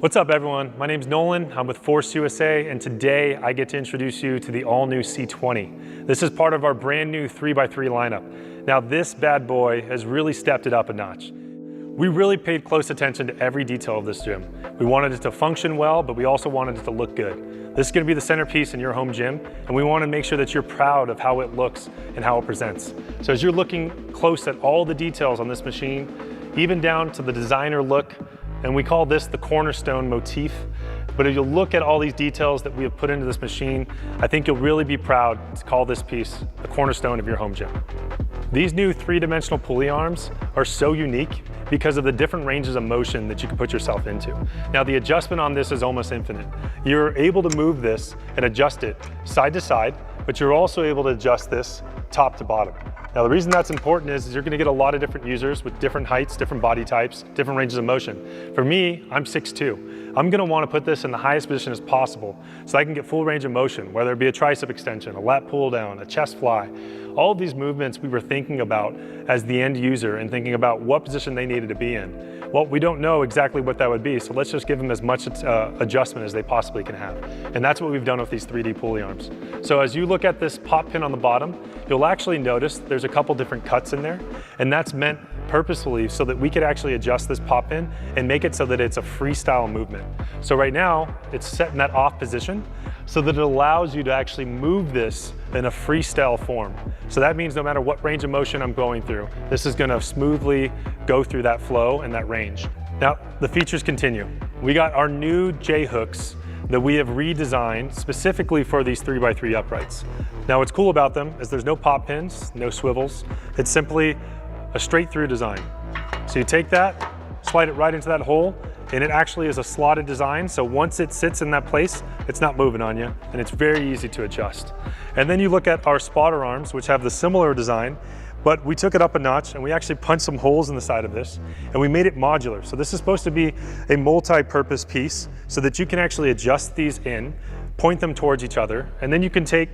What's up everyone? My name's Nolan, I'm with Force USA, and today I get to introduce you to the all-new C20. This is part of our brand new 3x3 lineup. Now this bad boy has really stepped it up a notch. We really paid close attention to every detail of this gym. We wanted it to function well, but we also wanted it to look good. This is going to be the centerpiece in your home gym, and we want to make sure that you're proud of how it looks and how it presents. So as you're looking close at all the details on this machine, even down to the designer look, and we call this the cornerstone motif. But if you look at all these details that we have put into this machine, I think you'll really be proud to call this piece the cornerstone of your home gym. These new three-dimensional pulley arms are so unique because of the different ranges of motion that you can put yourself into. Now the adjustment on this is almost infinite. You're able to move this and adjust it side to side, but you're also able to adjust this top to bottom. Now the reason that's important is you're going to get a lot of different users with different heights, different body types, different ranges of motion. For me, I'm 6'2". I'm going to want to put this in the highest position as possible so I can get full range of motion, whether it be a tricep extension, a lat pull down, a chest fly. All of these movements we were thinking about as the end user and thinking about what position they needed to be in. Well, we don't know exactly what that would be, so let's just give them as much adjustment as they possibly can have. And that's what we've done with these 3D pulley arms. So as you look at this pop pin on the bottom, you'll actually notice there's a couple different cuts in there, and that's meant purposefully so that we could actually adjust this pop pin and make it so that it's a freestyle movement. So right now, it's set in that off position so that it allows you to actually move this in a freestyle form. So that means no matter what range of motion I'm going through, this is gonna smoothly go through that flow and that range. Now, the features continue. We got our new J-hooks that we have redesigned specifically for these 3x3 uprights. Now what's cool about them is there's no pop pins, no swivels. It's simply a straight through design. So you take that, slide it right into that hole, and it actually is a slotted design, so once it sits in that place, it's not moving on you, and it's very easy to adjust. And then you look at our spotter arms, which have the similar design, but we took it up a notch and we actually punched some holes in the side of this, and we made it modular. So this is supposed to be a multi-purpose piece so that you can actually adjust these in, point them towards each other, and then you can take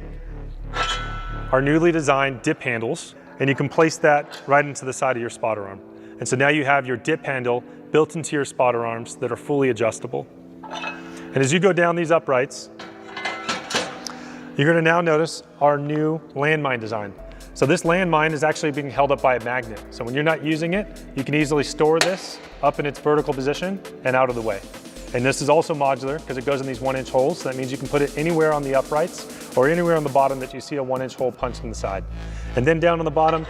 our newly designed dip handles, and you can place that right into the side of your spotter arm. And so now you have your dip handle built into your spotter arms that are fully adjustable. And as you go down these uprights, you're gonna now notice our new landmine design. So this landmine is actually being held up by a magnet. So when you're not using it, you can easily store this up in its vertical position and out of the way. And this is also modular because it goes in these 1-inch holes. So that means you can put it anywhere on the uprights or anywhere on the bottom that you see a 1-inch hole punched in the side. And then down on the bottom,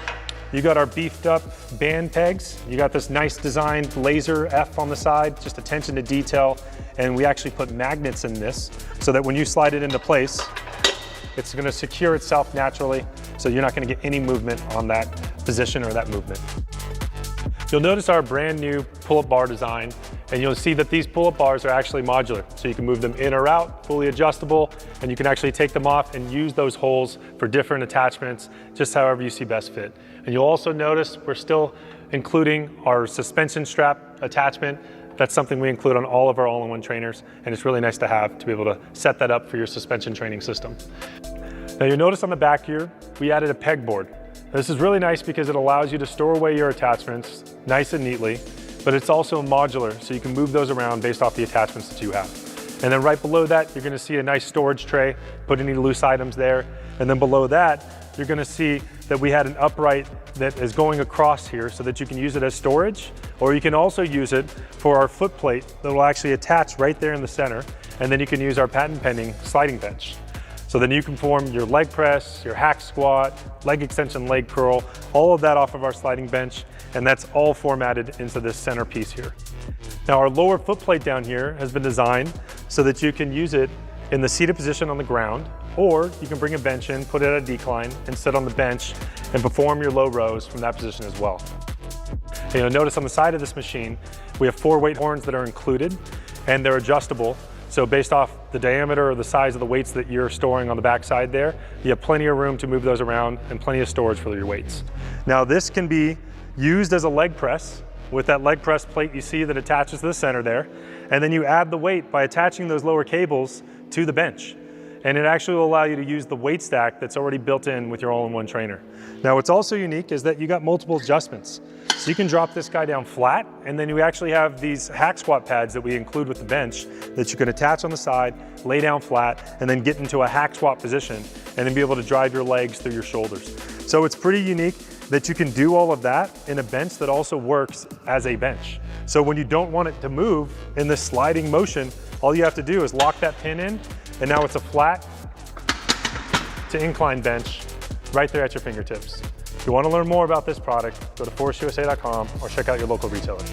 you got our beefed up band pegs. You got this nice designed laser F on the side, just attention to detail. And we actually put magnets in this so that when you slide it into place, it's gonna secure itself naturally, so you're not gonna get any movement on that position or that movement. You'll notice our brand new pull-up bar design, and you'll see that these pull-up bars are actually modular. So you can move them in or out, fully adjustable, and you can actually take them off and use those holes for different attachments, just however you see best fit. And you'll also notice we're still including our suspension strap attachment. That's something we include on all of our all-in-one trainers, and it's really nice to have to be able to set that up for your suspension training system. Now you'll notice on the back here, we added a pegboard. This is really nice because it allows you to store away your attachments nice and neatly, but it's also modular, so you can move those around based off the attachments that you have. And then right below that, you're gonna see a nice storage tray, put any loose items there. And then below that, you're gonna see that we had an upright that is going across here so that you can use it as storage, or you can also use it for our foot plate that will actually attach right there in the center. And then you can use our patent pending sliding bench. So then you can form your leg press, your hack squat, leg extension, leg curl, all of that off of our sliding bench, and that's all formatted into this center piece here. Now our lower foot plate down here has been designed so that you can use it in the seated position on the ground, or you can bring a bench in, put it at a decline, and sit on the bench and perform your low rows from that position as well. And you'll notice on the side of this machine, we have 4 weight horns that are included, and they're adjustable. So based off the diameter or the size of the weights that you're storing on the back side there, you have plenty of room to move those around and plenty of storage for your weights. Now this can be used as a leg press with that leg press plate you see that attaches to the center there. And then you add the weight by attaching those lower cables to the bench. and it actually will allow you to use the weight stack that's already built in with your all-in-one trainer. Now what's also unique is that you got multiple adjustments. So you can drop this guy down flat, and then you actually have these hack squat pads that we include with the bench that you can attach on the side, lay down flat, and then get into a hack squat position, and then be able to drive your legs through your shoulders. So it's pretty unique that you can do all of that in a bench that also works as a bench. So when you don't want it to move in this sliding motion, all you have to do is lock that pin in, and now it's a flat to incline bench right there at your fingertips. If you want to learn more about this product, go to forceusa.com or check out your local retailer.